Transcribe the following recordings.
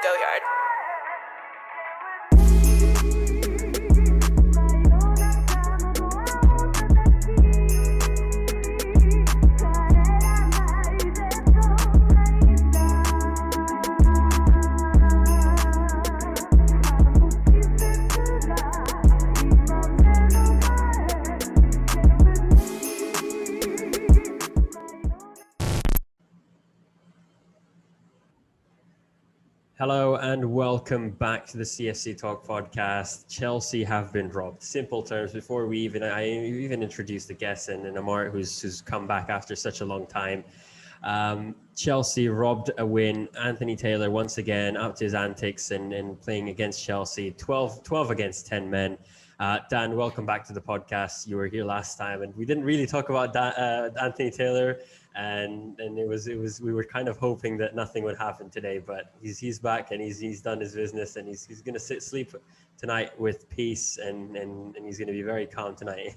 Go Yard. Hello and welcome back to the CFCTALK podcast. Chelsea have been robbed. Simple terms. Before I even introduced the guest and Amart, who's come back after such a long time. Chelsea robbed a win. Anthony Taylor once again up to his antics and playing against Chelsea. 12 against 10 men. Dan, welcome back to the podcast. You were here last time, and we didn't really talk about Anthony Taylor. And it was we were kind of hoping that nothing would happen today, but he's back and he's done his business, and he's going to sleep tonight with peace, and he's going to be very calm tonight.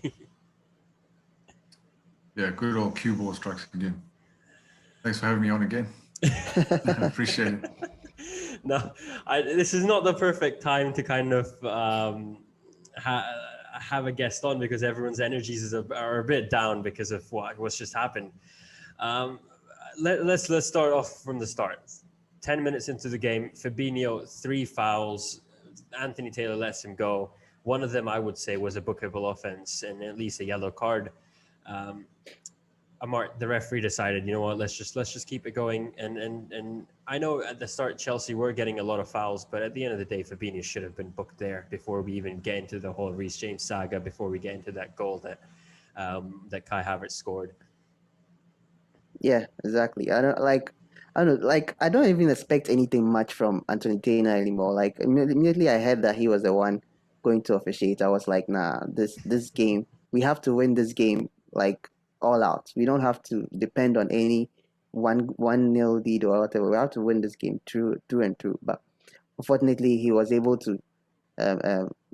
Yeah, good old cue ball strikes again. Thanks for having me on again. I appreciate it. No, this is not the perfect time to kind of have a guest on, because everyone's energies are a bit down because of what's just happened. Let's start off from the start. 10 minutes into the game, Fabinho, 3 fouls. Anthony Taylor lets him go. One of them, I would say, was a bookable offense and at least a yellow card. Amart, the referee decided, you know what, let's just keep it going. And I know at the start Chelsea were getting a lot of fouls, but at the end of the day, Fabinho should have been booked there before we even get into the whole Reece James saga, before we get into that goal that Kai Havertz scored. Yeah, exactly. I don't even expect anything much from Anthony Taylor anymore. Like immediately I heard that he was the one going to officiate. I was like, nah, this game, we have to win this game like all out. We don't have to depend on any 1-0 lead or whatever. We have to win this game through and through. But unfortunately, he was able to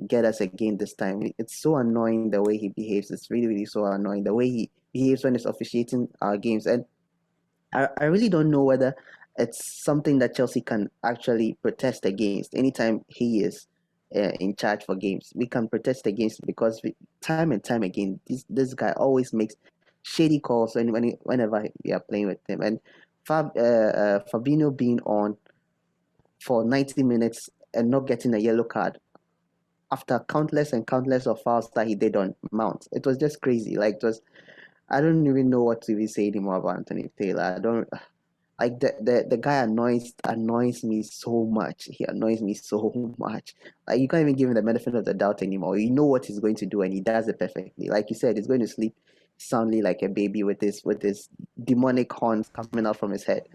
get us again this time. It's so annoying the way he behaves. It's really, really so annoying the way he behaves when he's officiating our games. And I really don't know whether it's something that Chelsea can actually protest against. Anytime he is in charge for games, we can protest against it, because time and time again, this guy always makes shady calls whenever we are playing with him. And Fabinho being on for 90 minutes and not getting a yellow card after countless and countless of fouls that he did on Mount, it was just crazy. Like, I don't even know what to even say anymore about Anthony Taylor. I don't like the guy annoys me so much. He annoys me so much. Like, you can't even give him the benefit of the doubt anymore. You know what he's going to do, and he does it perfectly. Like you said, he's going to sleep soundly like a baby with his demonic horns coming out from his head.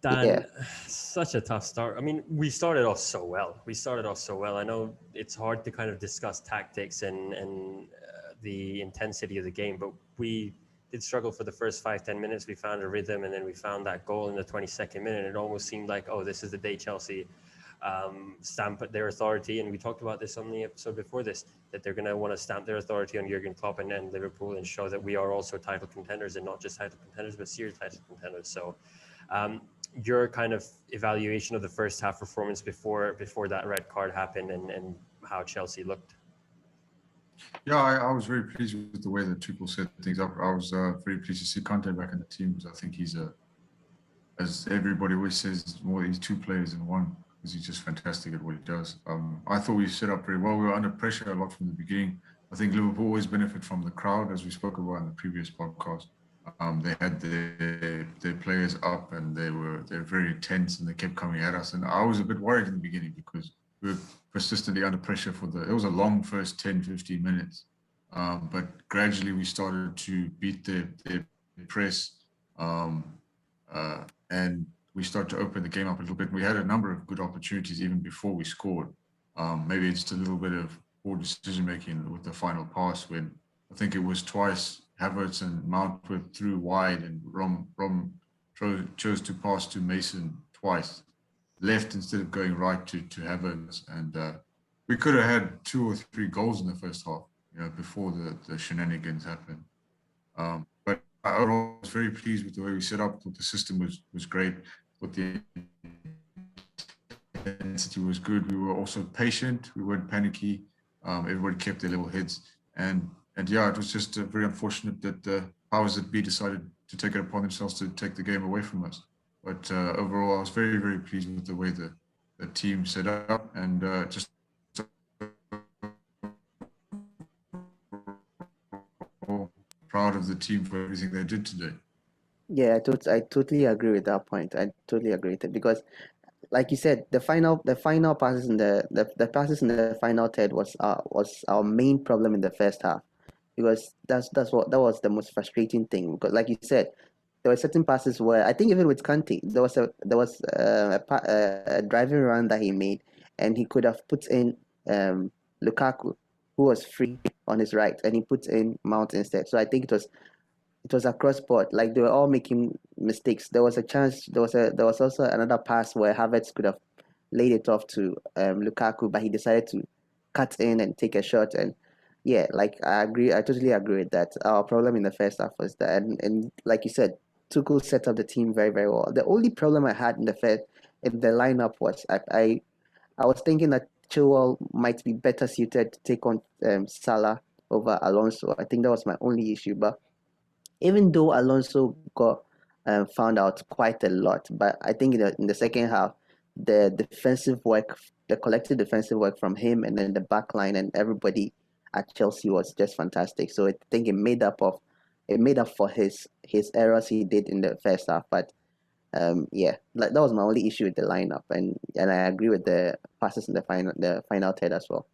Dan, Yeah. Such a tough start. I mean, we started off so well. I know it's hard to kind of discuss tactics and the intensity of the game, but we did struggle for the first 5-10 minutes. We found a rhythm, and then we found that goal in the 22nd minute. It almost seemed like, oh, this is the day Chelsea stamp their authority. And we talked about this on the episode before this, that they're going to want to stamp their authority on Jurgen Klopp and Liverpool, and show that we are also title contenders, and not just title contenders, but serious title contenders. So your kind of evaluation of the first half performance before that red card happened, and how Chelsea looked. Yeah, I was very pleased with the way that Tuchel set things up. I was very pleased to see Conte back in the team, because I think he's as everybody always says, he's 2 players in one, because he's just fantastic at what he does. I thought we set up very well. We were under pressure a lot from the beginning. I think Liverpool always benefit from the crowd, as we spoke about in the previous podcast. They had their players up, and they're very tense, and they kept coming at us. And I was a bit worried in the beginning, because we were persistently under pressure it was a long first 10-15 minutes. But gradually we started to beat their press, and we started to open the game up a little bit. We had a number of good opportunities even before we scored. Maybe it's just a little bit of poor decision making with the final pass, when I think it was twice Havertz and Mount were through wide, and Rom chose to pass to Mason twice, left instead of going right to Havertz. And we could have had 2 or 3 goals in the first half, before the shenanigans happened. But overall, I was very pleased with the way we set up. Thought the system was great. Thought the intensity was good. We were also patient. We weren't panicky. Everybody kept their level heads. And yeah, it was just very unfortunate that the powers that be decided to take it upon themselves to take the game away from us. But overall, I was very, very pleased with the way the team set up, and just proud of the team for everything they did today. Yeah, I totally agree with that point. I totally agree with it because, like you said, the final passes in the passes in the final third was our main problem in the first half, because that was the most frustrating thing. Because, like you said, there were certain passes where I think even with Kante, there was a driving run that he made, and he could have put in Lukaku, who was free on his right, and he put in Mount instead. So I think it was across board. Like, they were all making mistakes. There was a chance. There was also another pass where Havertz could have laid it off to Lukaku, but he decided to cut in and take a shot. And yeah, like, I agree. I totally agree with that. Our problem in the first half was that, and like you said, Tuchel set up the team very, very well. The only problem I had in the lineup was I was thinking that Chilwell might be better suited to take on Salah over Alonso. I think that was my only issue, but even though Alonso got found out quite a lot, but I think in the second half, the defensive work, the collective defensive work from him and then the back line and everybody at Chelsea was just fantastic. So I think it made up for his errors he did in the first half. But yeah, like, that was my only issue with the lineup, and I agree with the passes in the final third as well.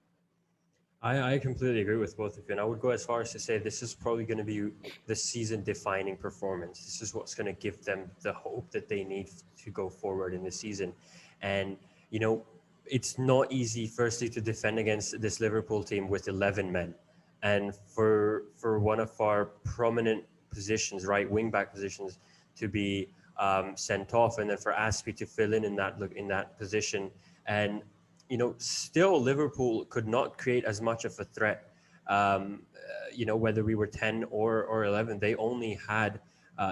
I completely agree with both of you, and I would go as far as to say this is probably going to be the season-defining performance. This is what's going to give them the hope that they need to go forward in the season. And it's not easy, firstly, to defend against this Liverpool team with 11 men, and for one of our prominent positions, right wing back positions, to be sent off, and then for Aspie to fill in that position. And still Liverpool could not create as much of a threat. Whether we were 10 or 11, they only had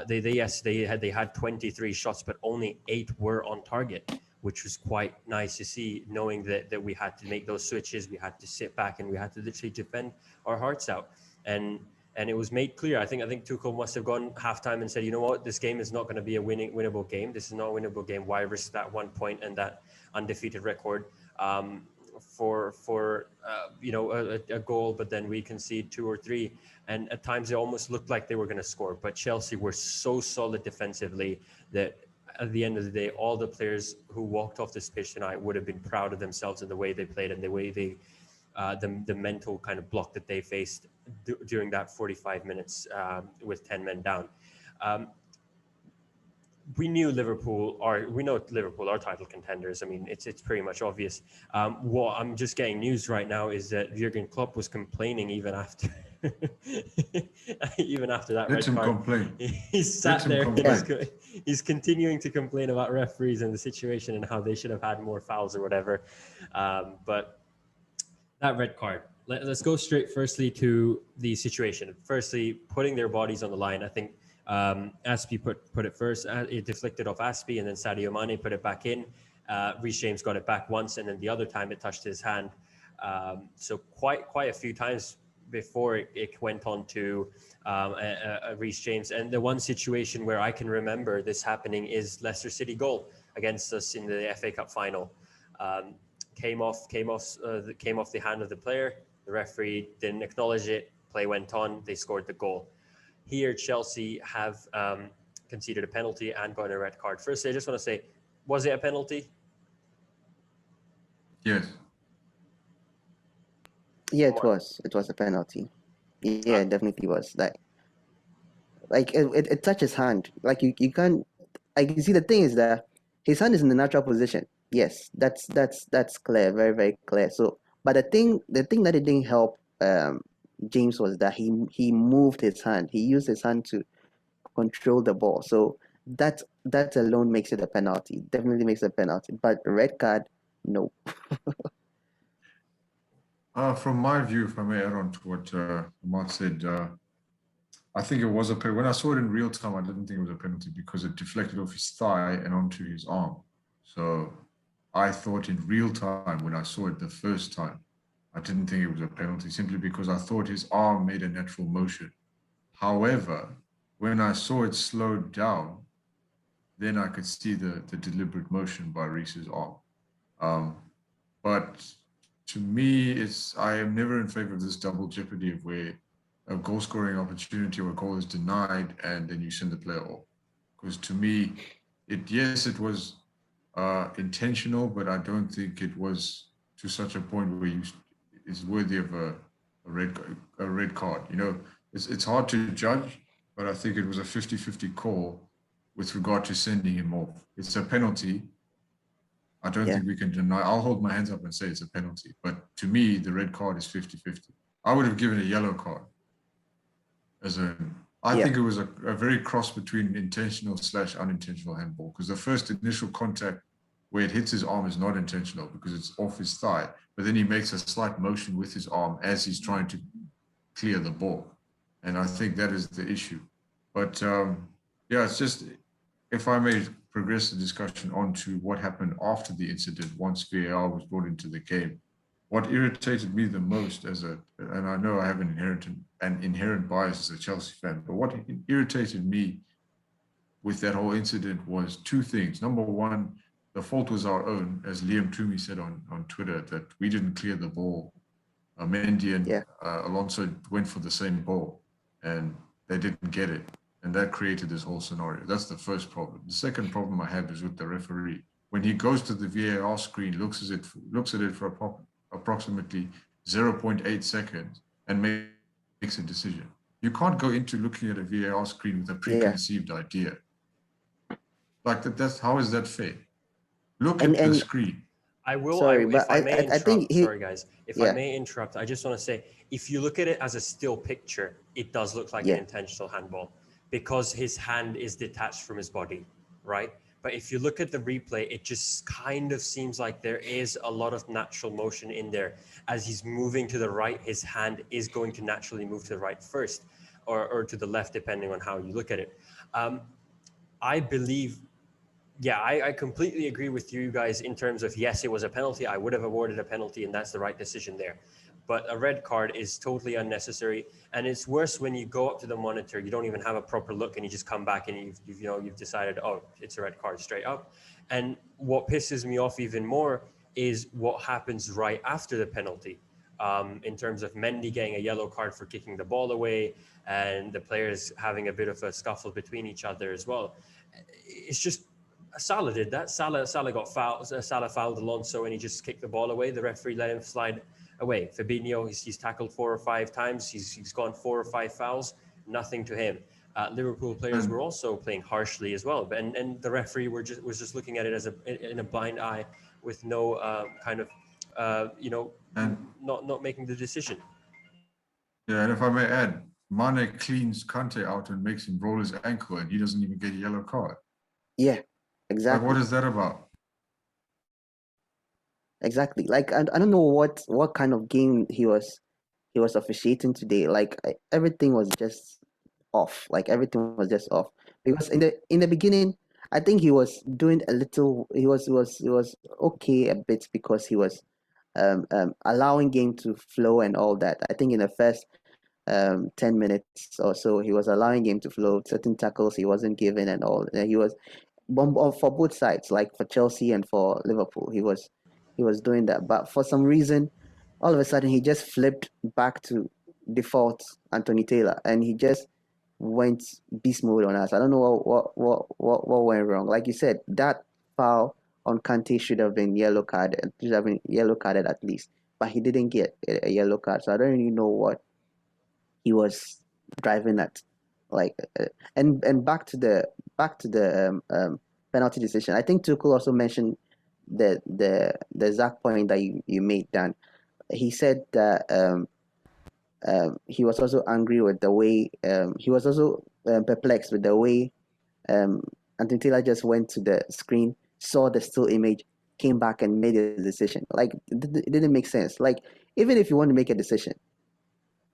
they had 23 shots, but only 8 were on target, which was quite nice to see, knowing that we had to make those switches, we had to sit back, and we had to literally defend our hearts out. And it was made clear. I think Tuchel must have gone halftime and said, you know what, this game is not going to be a winnable game. This is not a winnable game. Why risk that 1 point and that undefeated record for a goal, but then we concede 2 or 3, and at times it almost looked like they were going to score. But Chelsea were so solid defensively that at the end of the day, all the players who walked off this pitch tonight would have been proud of themselves in the way they played and the way they the mental kind of block that they faced during that 45 minutes with 10 men down. We know Liverpool are title contenders. I mean, it's pretty much obvious. What I'm just getting news right now is that Jurgen Klopp was complaining even after that Let red him card. complain. He's sat there. Complain. He's continuing to complain about referees and the situation and how they should have had more fouls or whatever. But that red card. Let's go straight firstly to the situation. Firstly, putting their bodies on the line. I think Aspie put it first. It deflected off Aspie, and then Sadio Mane put it back in. Reece James got it back once, and then the other time it touched his hand. So quite a few times before it went on to Reece James. And the one situation where I can remember this happening is Leicester City goal against us in the FA Cup final. Came off the hand of the player. The referee didn't acknowledge it. Play went on. They scored the goal. Here, Chelsea have conceded a penalty and got a red card. Firstly, I just want to say, was it a penalty? Yes. Yeah, it was. It was a penalty. Yeah, it definitely was. Like it touches hand. Like, you can't. Like, you see, the thing is that his hand is in the natural position. Yes, that's clear, very, very clear. So, but the thing that it didn't help James was that he moved his hand. He used his hand to control the ball. So that alone makes it a penalty. Definitely makes it a penalty. But red card, no. From my view, if I may add on to what Amart said, I think it was a penalty. When I saw it in real time, I didn't think it was a penalty because it deflected off his thigh and onto his arm. So I thought in real time, when I saw it the first time, I didn't think it was a penalty simply because I thought his arm made a natural motion. However, when I saw it slowed down, then I could see the deliberate motion by Reese's arm. But to me, I am never in favor of this double jeopardy of where a goal scoring opportunity or a goal is denied and then you send the player off. Because to me, it was intentional, but I don't think it was to such a point where is worthy of a red card. You know, it's hard to judge, but I think it was a 50-50 call with regard to sending him off. It's a penalty. I don't think we can deny. I'll hold my hands up and say it's a penalty. But to me, the red card is 50-50. I would have given a yellow card. I think it was a very cross between intentional / unintentional handball, because the first initial contact where it hits his arm is not intentional because it's off his thigh. But then he makes a slight motion with his arm as he's trying to clear the ball. And I think that is the issue. But it's just, if I may progress the discussion on to what happened after the incident once VAR was brought into the game. What irritated me the most and I know I have an inherent bias as a Chelsea fan, but what irritated me with that whole incident was two things. Number one, the fault was our own, as Liam Toomey said on Twitter, that we didn't clear the ball. Mendy and Alonso went for the same ball and they didn't get it. And that created this whole scenario. That's the first problem. The second problem I have is with the referee. When he goes to the VAR screen, looks at it for approximately 0.8 seconds and makes a decision. You can't go into looking at a VAR screen with a preconceived idea. Like that's how is that fair? Look at the screen. I will. Sorry, if I may interrupt, sorry guys. If I Yeah. may interrupt, I just want to say, if you look at it as a still picture, it does look like an intentional handball because his hand is detached from his body, right? But if you look at the replay, it just kind of seems like there is a lot of natural motion in there. As he's moving to the right, his hand is going to naturally move to the right first, or to the left, depending on how you look at it. I believe, I completely agree with you guys in terms of, yes, it was a penalty. I would have awarded a penalty, and that's the right decision there. But a red card is totally unnecessary, and it's worse when you go up to the monitor, you don't even have a proper look, and you just come back and you've decided, oh, it's a red card straight up. And what pisses me off even more is what happens right after the penalty, in terms of Mendy getting a yellow card for kicking the ball away, and the players having a bit of a scuffle between each other as well. It's just, Salah did that. Salah got fouled. Salah fouled Alonso and he just kicked the ball away. The referee let him slide away. Fabinho, he's tackled 4 or 5 times. He's gone 4 or 5 fouls. Nothing to him. Liverpool players were also playing harshly as well, and the referee was just looking at it as in a blind eye, with no not making the decision. Yeah, and if I may add, Mane cleans Kante out and makes him roll his ankle, and he doesn't even get a yellow card. Yeah, exactly. Like, what is that about? Exactly. Like I don't know what kind of game he was officiating today. Like everything was just off. Like everything was just off. Because in the beginning, I think he was doing a little. He was okay a bit because he was allowing game to flow and all that. I think in the first 10 minutes or so, he was allowing game to flow. Certain tackles he wasn't given and all. And he was for both sides, like for Chelsea and for Liverpool. He was doing that, but for some reason, all of a sudden he just flipped back to default Anthony Taylor, and he just went beast mode on us. I don't know what went wrong. Like you said, that foul on Kante should have been yellow carded. Should have been yellow carded at least, but he didn't get a yellow card. So I don't really know what he was driving at. Like, and back to the penalty decision. I think Tuchel also mentioned the exact point that you made, Dan. He said that he was also angry with the way he was also perplexed with the way Anthony Taylor just went to the screen, saw the still image, came back and made a decision. Like it didn't make sense. Like, even if you want to make a decision,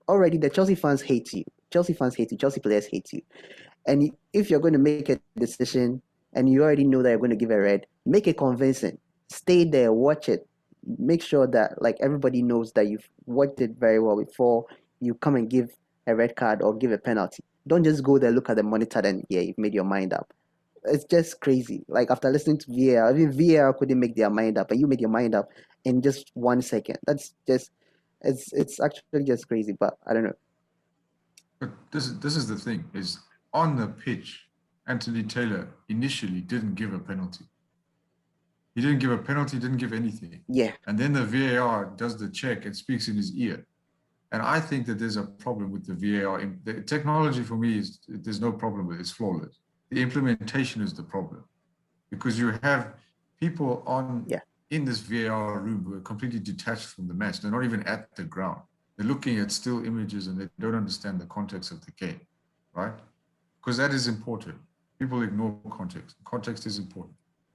already the Chelsea fans hate you. Chelsea fans hate you. Chelsea players hate you. And if you're going to make a decision and you already know that you're going to give a red, make it convincing. Stay there, watch it. Make sure that like everybody knows that you've watched it very well before you come and give a red card or give a penalty. Don't just go there, look at the monitor, and yeah, you've made your mind up. It's just crazy. Like after listening to VAR, even VAR couldn't make their mind up, and you made your mind up in just 1 second. That's just it's actually just crazy. But I don't know. But this is the thing, is on the pitch, Anthony Taylor initially didn't give a penalty. He didn't give a penalty, didn't give anything. Yeah. And then the VAR does the check and speaks in his ear. And I think that there's a problem with the VAR. The technology for me is, there's no problem with it, it's flawless. The implementation is the problem. Because you have people in this VAR room who are completely detached from the match. They're not even at the ground. They're looking at still images and they don't understand the context of the game, right? Because that is important. People ignore context. Context is important.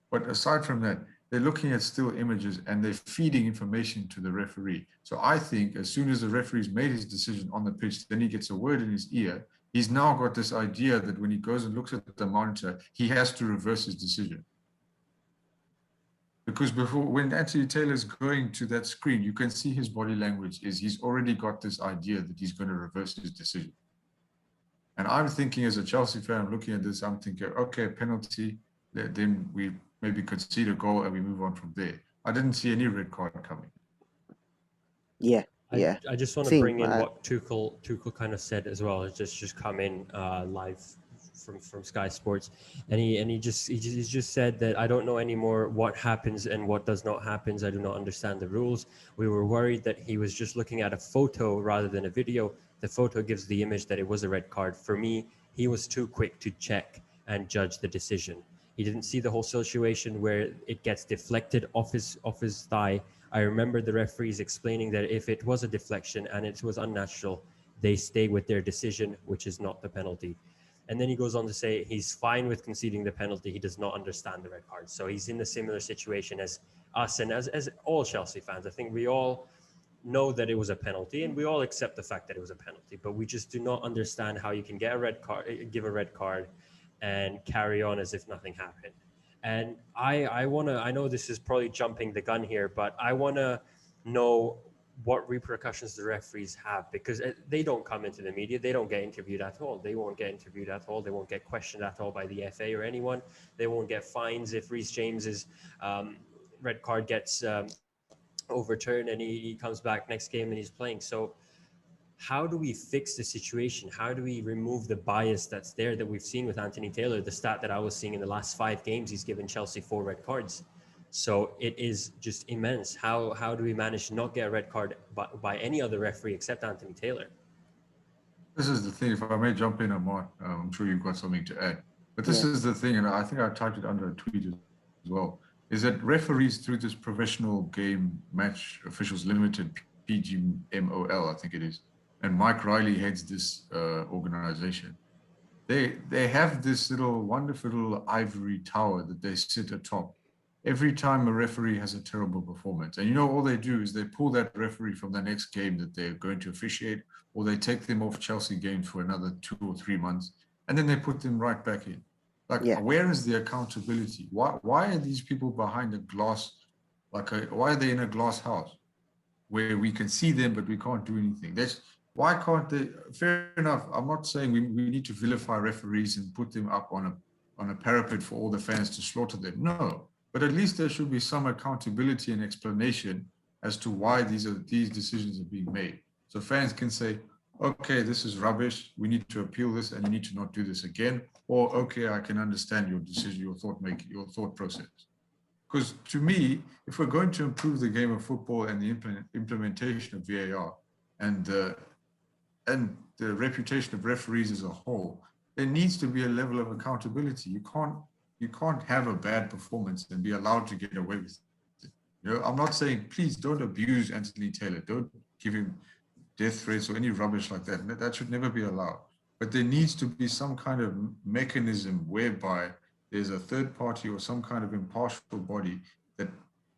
But aside from that, they're looking at still images and they're feeding information to the referee. So I think as soon as the referee's made his decision on the pitch, then he gets a word in his ear. He's now got this idea that when he goes and looks at the monitor, he has to reverse his decision. Because before, when Anthony Taylor's going to that screen, you can see his body language is he's already got this idea that he's going to reverse his decision. And I'm thinking as a Chelsea fan, looking at this, I'm thinking, okay, penalty, then we maybe concede a goal and we move on from there. I didn't see any red card coming. Yeah. I just want to bring in what Tuchel kind of said as well. It's just come in live from Sky Sports, and he just said that I don't know anymore what happens and what does not happen. I do not understand the rules. We were worried that he was just looking at a photo rather than a video. The photo gives the image that it was a red card. For me, he was too quick to check and judge the decision. He didn't see the whole situation where it gets deflected off his thigh. I remember the referees explaining that if it was a deflection and it was unnatural, they stay with their decision, which is not the penalty. And then he goes on to say he's fine with conceding the penalty. He does not understand the red card. So he's in a similar situation as us and as all Chelsea fans. I think we all know that it was a penalty and we all accept the fact that it was a penalty, but we just do not understand how you can get a red card, give a red card and carry on as if nothing happened. And I know this is probably jumping the gun here, but I want to know what repercussions the referees have, because they don't come into the media. They don't get interviewed at all. They won't get interviewed at all. They won't get questioned at all by the FA or anyone. They won't get fines if Reece James's red card gets overturned and he comes back next game and he's playing. So how do we fix the situation? How do we remove the bias that's there that we've seen with Anthony Taylor? The stat that I was seeing in the last 5 games, he's given Chelsea 4 red cards. So it is just immense. How do we manage to not get a red card by any other referee except Anthony Taylor? This is the thing. If I may jump in, Amart, I'm sure you've got something to add. But this is the thing, and I think I typed it under a tweet as well, is that referees through this Professional Game Match Officials Limited, PGMOL, I think it is, and Mike Riley heads this organization. They have this wonderful little ivory tower that they sit atop every time a referee has a terrible performance. And all they do is they pull that referee from the next game that they're going to officiate, or they take them off Chelsea games for another 2 or 3 months, and then they put them right back in. Where is the accountability? Why are these people behind a glass, why are they in a glass house where we can see them but we can't do anything? Why can't they? Fair enough. I'm not saying we need to vilify referees and put them up on a parapet for all the fans to slaughter them. No, but at least there should be some accountability and explanation as to why these decisions are being made. So fans can say, okay, this is rubbish. We need to appeal this, and you need to not do this again. Or okay, I can understand your decision, your thought process. Because to me, if we're going to improve the game of football and the implementation of VAR and the reputation of referees as a whole, there needs to be a level of accountability. You can't have a bad performance and be allowed to get away with it. I'm not saying please don't abuse Anthony Taylor, don't give him death threats or any rubbish like that. That should never be allowed. But there needs to be some kind of mechanism whereby there's a third party or some kind of impartial body that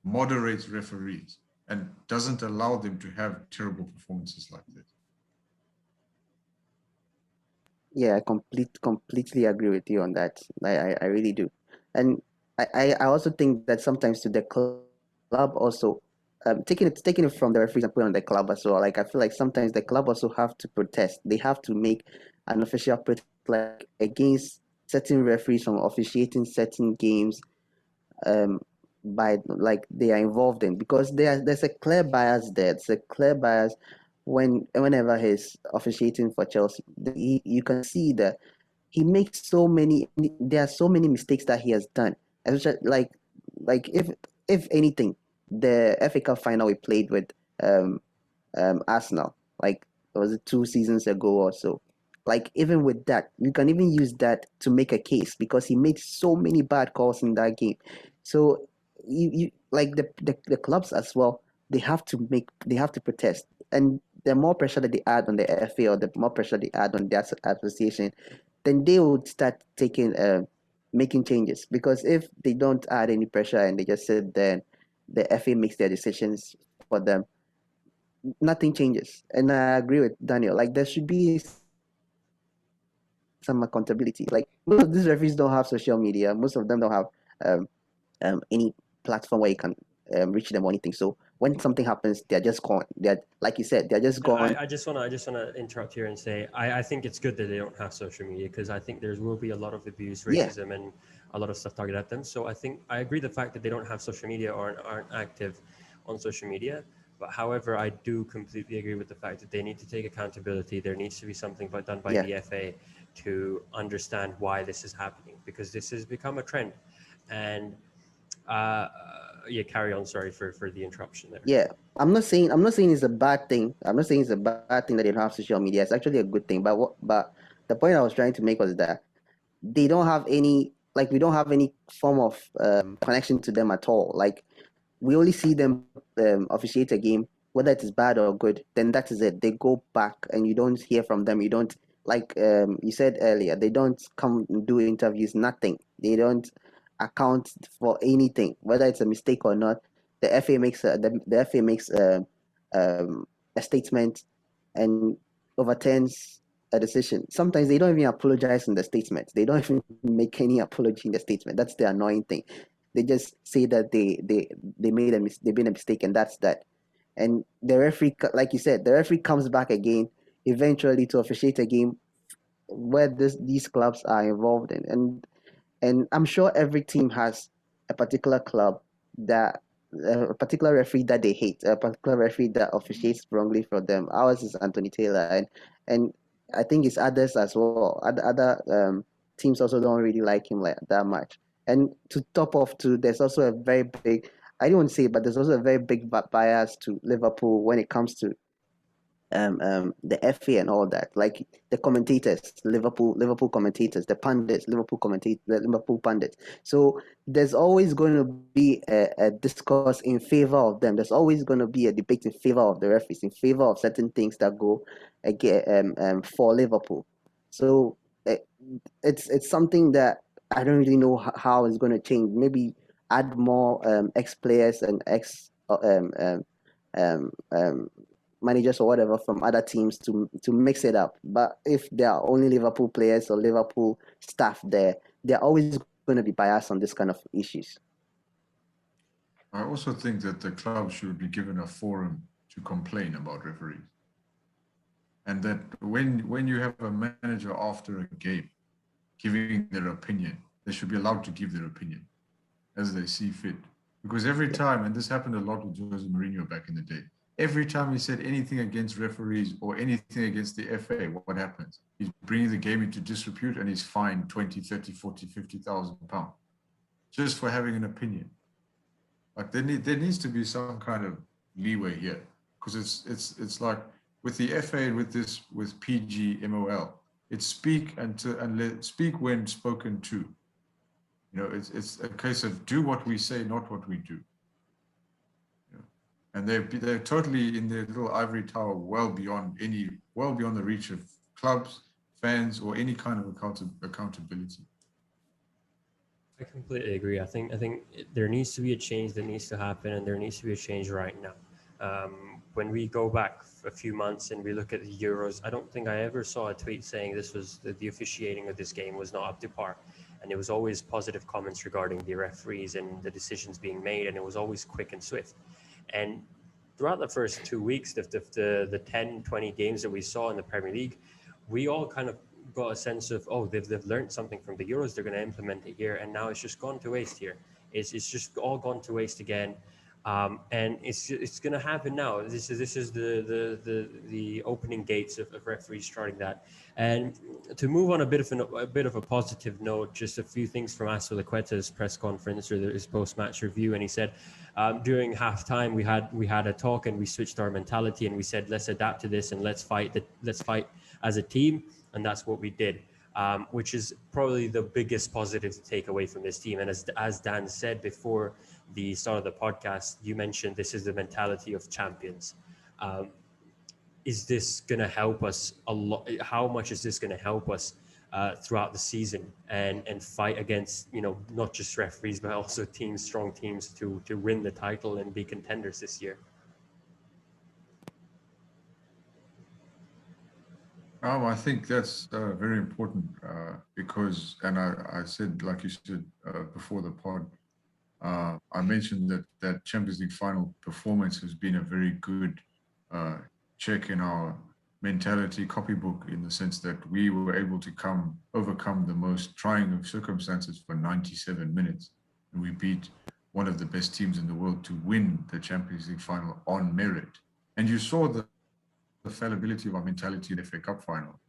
moderates referees and doesn't allow them to have terrible performances like this. Yeah, completely agree with you on that. I really do. And I also think that sometimes to the club also, taking it from the referees and putting on the club as well. Like I feel like sometimes the club also have to protest. They have to make an official protest like against certain referees from officiating certain games um by like they are involved in, because there's a clear bias there. It's a clear bias whenever he's officiating for Chelsea. You can see that he makes so many, there are so many mistakes that he has done, especially like if anything, the FA Cup final we played with um Arsenal, like was it 2 seasons ago or so. Like even with that, you can even use that to make a case because he made so many bad calls in that game. So you like the clubs as well, they have to protest. And the more pressure that they add on the FA, or the more pressure they add on their association, then they would start taking making changes. Because if they don't add any pressure and they just sit there and the FA makes their decisions for them, nothing changes. And I agree with Daniel. Like there should be some accountability. Like most of these referees don't have social media. Most of them don't have any platform where you can reach them or anything. So when something happens, they're just gone. They're, like you said, they're just No, gone. I just wanna interrupt here and say I think it's good that they don't have social media, because I think there will be a lot of abuse, Yeah, racism, and a lot of stuff targeted at them. So I think I agree the fact that they don't have social media or aren't active on social media. But however, I do completely agree with the fact that they need to take accountability. There needs to be something done by yeah, the FA to understand why this is happening, because this has become a trend. And uh, yeah, carry on. Sorry for the interruption there. yeah. I'm not saying it's a bad thing. I'm not saying it's a bad thing that they don't have social media. It's actually a good thing. But the point I was trying to make was that they don't have any, like we don't have any form of connection to them at all. Like we only see them officiate a game, whether it is bad or good. Then that is it. They go back, and you don't hear from them. You don't, like you said earlier, they don't come and do interviews. Nothing. They don't account for anything, whether it's a mistake or not. The FA makes a statement and overturns a decision. Sometimes they don't even apologize in the statement. They don't even make any apology in the statement. That's the annoying thing. They just say that they made a mistake, and that's that. And the referee, like you said, the referee comes back again eventually to officiate a game where these clubs are involved in. And I'm sure every team has a particular club that a particular referee that they hate, a particular referee that officiates wrongly for them. Ours is Anthony Taylor, and I think it's others as well. Other teams also don't really like him like that much. And to top off too, there's also a very big, I don't want to say, but there's also a very big bias to Liverpool when it comes to the FA and all that. Like the commentators, Liverpool commentators, the pundits, the Liverpool pundits. So there's always going to be a discourse in favor of them. There's always going to be a debate in favor of the referees, in favor of certain things that go again for Liverpool. So uh, it's something that I don't really know how it's going to change. Maybe add more ex players and ex um, managers or whatever from other teams to mix it up. But if there are only Liverpool players or Liverpool staff there, they're always going to be biased on this kind of issues. I also think that the club should be given a forum to complain about referees, and that when you have a manager after a game giving their opinion, they should be allowed to give their opinion as they see fit. Because every Yeah, time, and this happened a lot with Jose Mourinho back in the day, every time he said anything against referees or anything against the FA, what happens? He's bringing the game into disrepute and he's fined 20, 30, 40, 50,000 pounds just for having an opinion. Like there needs to be some kind of leeway here, because it's like with the FA and with PGMOL, it's speak when spoken to. You know, it's a case of do what we say, not what we do. You know? And they're totally in their little ivory tower, well beyond the reach of clubs, fans, or any kind of accountability. I completely agree. I think there needs to be a change that needs to happen, and there needs to be a change right now. When we go back a few months and we look at the Euros, I don't think I ever saw a tweet saying this was the officiating of this game was not up to par. And it was always positive comments regarding the referees and the decisions being made, and it was always quick and swift. And throughout the first 2 weeks, the 10, 20 games that we saw in the Premier League, we all kind of got a sense of, oh, they've learned something from the Euros, they're going to implement it here, and now it's just gone to waste here. It's just all gone to waste again. And it's going to happen now. This is the opening gates of referees starting that. And to move on a bit of a positive note, just a few things from Azpilicueta's press conference or his post-match review, and he said during halftime we had a talk and we switched our mentality and we said let's adapt to this and let's fight as a team, and that's what we did. Which is probably the biggest positive to take away from this team. And as Dan said before the start of the podcast, you mentioned this is the mentality of champions. Is this going to help us a lot? How much is this going to help us throughout the season and fight against, not just referees, but also strong teams to win the title and be contenders this year? I think that's very important because, and I said, like you said before the pod, I mentioned that Champions League final performance has been a very good check in our mentality copybook, in the sense that we were able to overcome the most trying of circumstances for 97 minutes. And we beat one of the best teams in the world to win the Champions League final on merit. And you saw the fallibility of our mentality in the FA Cup final,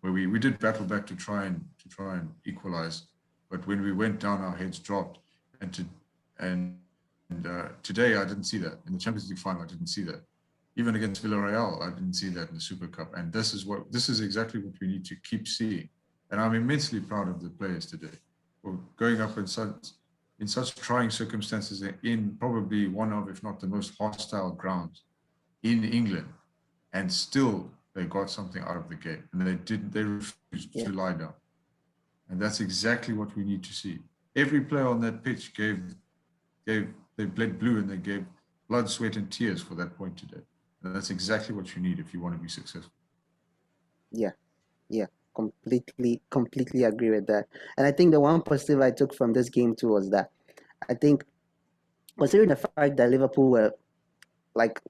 where we did battle back to try and equalize, but when we went down, our heads dropped. And today I didn't see that in the Champions League final. I didn't see that even against Villarreal. I didn't see that in the Super Cup. And this is exactly what we need to keep seeing. And I'm immensely proud of the players today for going up in such trying circumstances in probably one of, if not the most hostile grounds in England. And still, they got something out of the game, and they refused to lie down. And that's exactly what we need to see. Every player on that pitch they bled blue, and they gave blood, sweat, and tears for that point today. And that's exactly what you need if you want to be successful. Yeah, completely agree with that. And I think the one positive I took from this game too was that I think, considering the fact that Liverpool were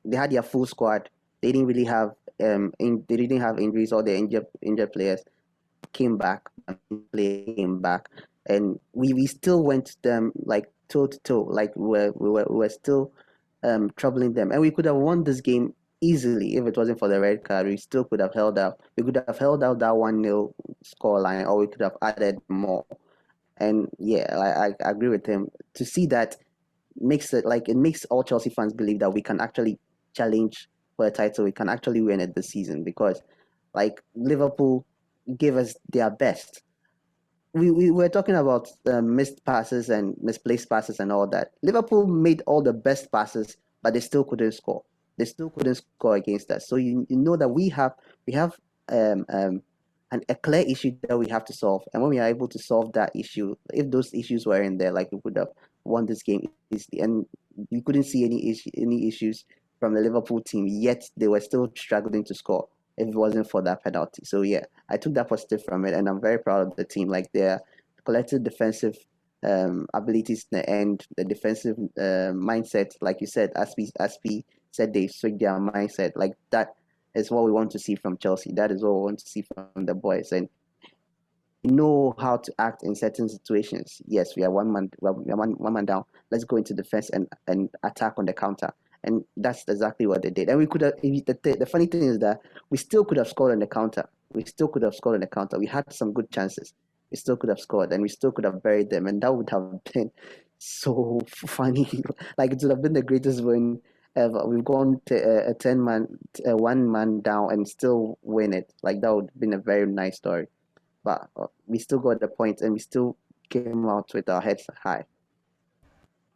they had their full squad, they didn't really have they didn't have injuries, or the injured players came back, and we still went to them toe to toe, we were still troubling them, and we could have won this game easily if it wasn't for the red card. We still could have held out. We could have held out that 1-0 scoreline, or we could have added more. And I agree with him. To see that makes it makes all Chelsea fans believe that we can actually challenge for a title. We can actually win it this season, because Liverpool gave us their best. We were talking about missed passes and misplaced passes and all that. Liverpool made all the best passes, but they still couldn't score. They still couldn't score against us. So you know that we have a clear issue that we have to solve. And when we are able to solve that issue, if those issues were in there, we would have won this game easily. And we couldn't see any issues from the Liverpool team, yet they were still struggling to score if it wasn't for that penalty. So I took that positive from it, and I'm very proud of the team. Their collective defensive abilities and the defensive mindset, like you said, as we said, they switched their mindset. That is what we want to see from Chelsea. That is what we want to see from the boys, and know how to act in certain situations. Yes, we are one man down. Let's go into defense and attack on the counter. And that's exactly what they did. And we could have. The funny thing is that we still could have scored on the counter. We had some good chances. We still could have scored, and we still could have buried them, and that would have been so funny. It would have been the greatest win ever. We've gone to a 10-man, 1-man down, and still win it. That would have been a very nice story. But we still got the point, and we still came out with our heads high.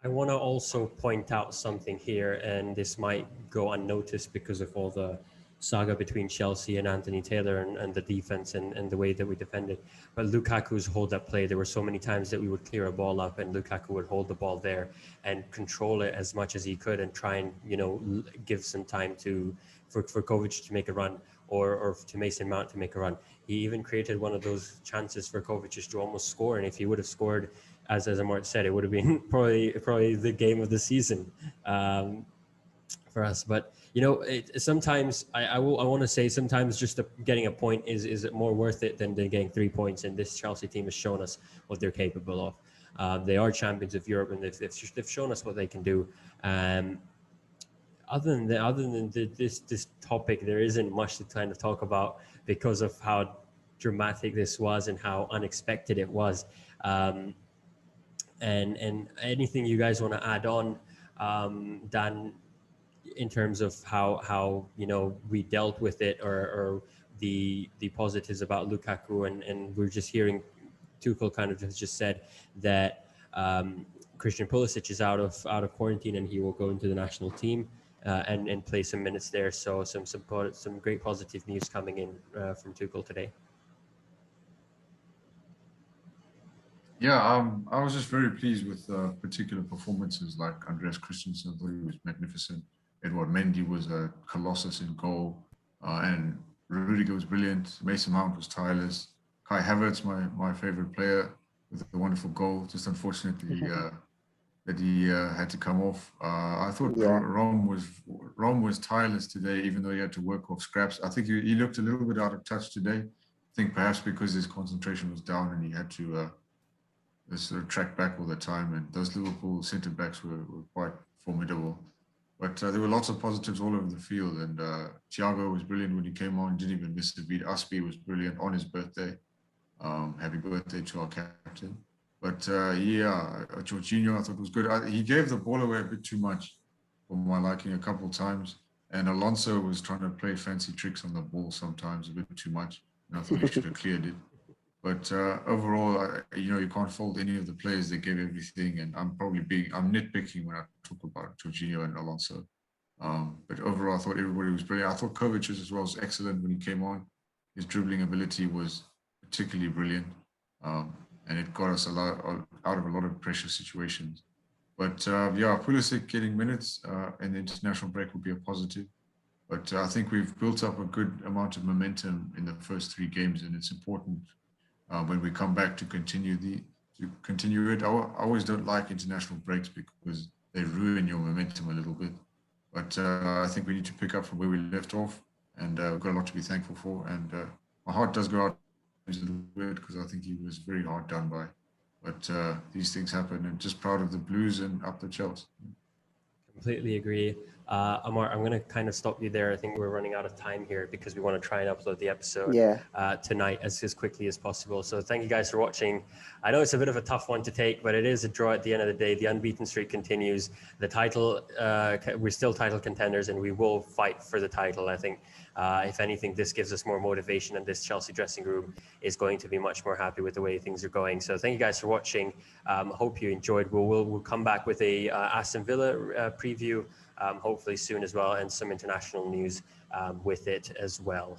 I want to also point out something here, and this might go unnoticed because of all the saga between Chelsea and Anthony Taylor and the defense and the way that we defended. But Lukaku's hold up play, there were so many times that we would clear a ball up and Lukaku would hold the ball there and control it as much as he could and try and, give some time for Kovacic to make a run or to Mason Mount to make a run. He even created one of those chances for Kovacic to almost score. And if he would have scored, as Amart said, it would have been probably the game of the season. For us, but sometimes I want to say sometimes just getting a point is more worth it than getting 3 points, and this Chelsea team has shown us what they're capable of. They are champions of Europe, and they've shown us what they can do. Other than this topic, there isn't much to kind of talk about because of how dramatic this was and how unexpected it was. And anything you guys want to add on, Dan, in terms of how we dealt with it, or the positives about Lukaku, and we're just hearing Tuchel kind of just said that Christian Pulisic is out of quarantine and he will go into the national team and play some minutes there. So some great positive news coming in from Tuchel today. Yeah, I was just very pleased with particular performances like Andreas Christensen. I thought he was magnificent. Edouard Mendy was a colossus in goal, and Rudiger was brilliant. Mason Mount was tireless. Kai Havertz, my favorite player, with a wonderful goal. Just unfortunately that he had to come off. I thought Rom was tireless today, even though he had to work off scraps. I think he looked a little bit out of touch today. I think perhaps because his concentration was down and he had to sort of track back all the time. And those Liverpool centre backs were quite formidable. But there were lots of positives all over the field, and Thiago was brilliant when he came on, didn't even miss a beat. Aspi was brilliant on his birthday. Happy birthday to our captain. But Jorginho I thought was good. He gave the ball away a bit too much for my liking a couple of times, and Alonso was trying to play fancy tricks on the ball sometimes a bit too much, and I thought he should have cleared it. But overall, you can't fault any of the players. They gave everything, and I'm nitpicking when I talk about Jorginho and Alonso. But overall, I thought everybody was brilliant. I thought Kovacic as well was excellent when he came on. His dribbling ability was particularly brilliant, and it got us out of a lot of pressure situations. But Pulisic getting minutes and the international break will be a positive. But I think we've built up a good amount of momentum in the first 3 games, and it's important when we come back to continue it. I always don't like international breaks because they ruin your momentum a little bit. But I think we need to pick up from where we left off, and we've got a lot to be thankful for. And my heart does go out a little bit because I think he was very hard done by. But these things happen, and just proud of the Blues and up the Chelsea. Completely agree. Amart, I'm going to kind of stop you there. I think we're running out of time here because we want to try and upload the episode tonight as quickly as possible. So thank you guys for watching. I know it's a bit of a tough one to take, but it is a draw at the end of the day. The unbeaten streak continues. The title, we're still title contenders, and we will fight for the title. I think, if anything, this gives us more motivation, and this Chelsea dressing room is going to be much more happy with the way things are going. So thank you guys for watching. Hope you enjoyed. We'll come back with a Aston Villa preview hopefully soon as well, and some international news with it as well.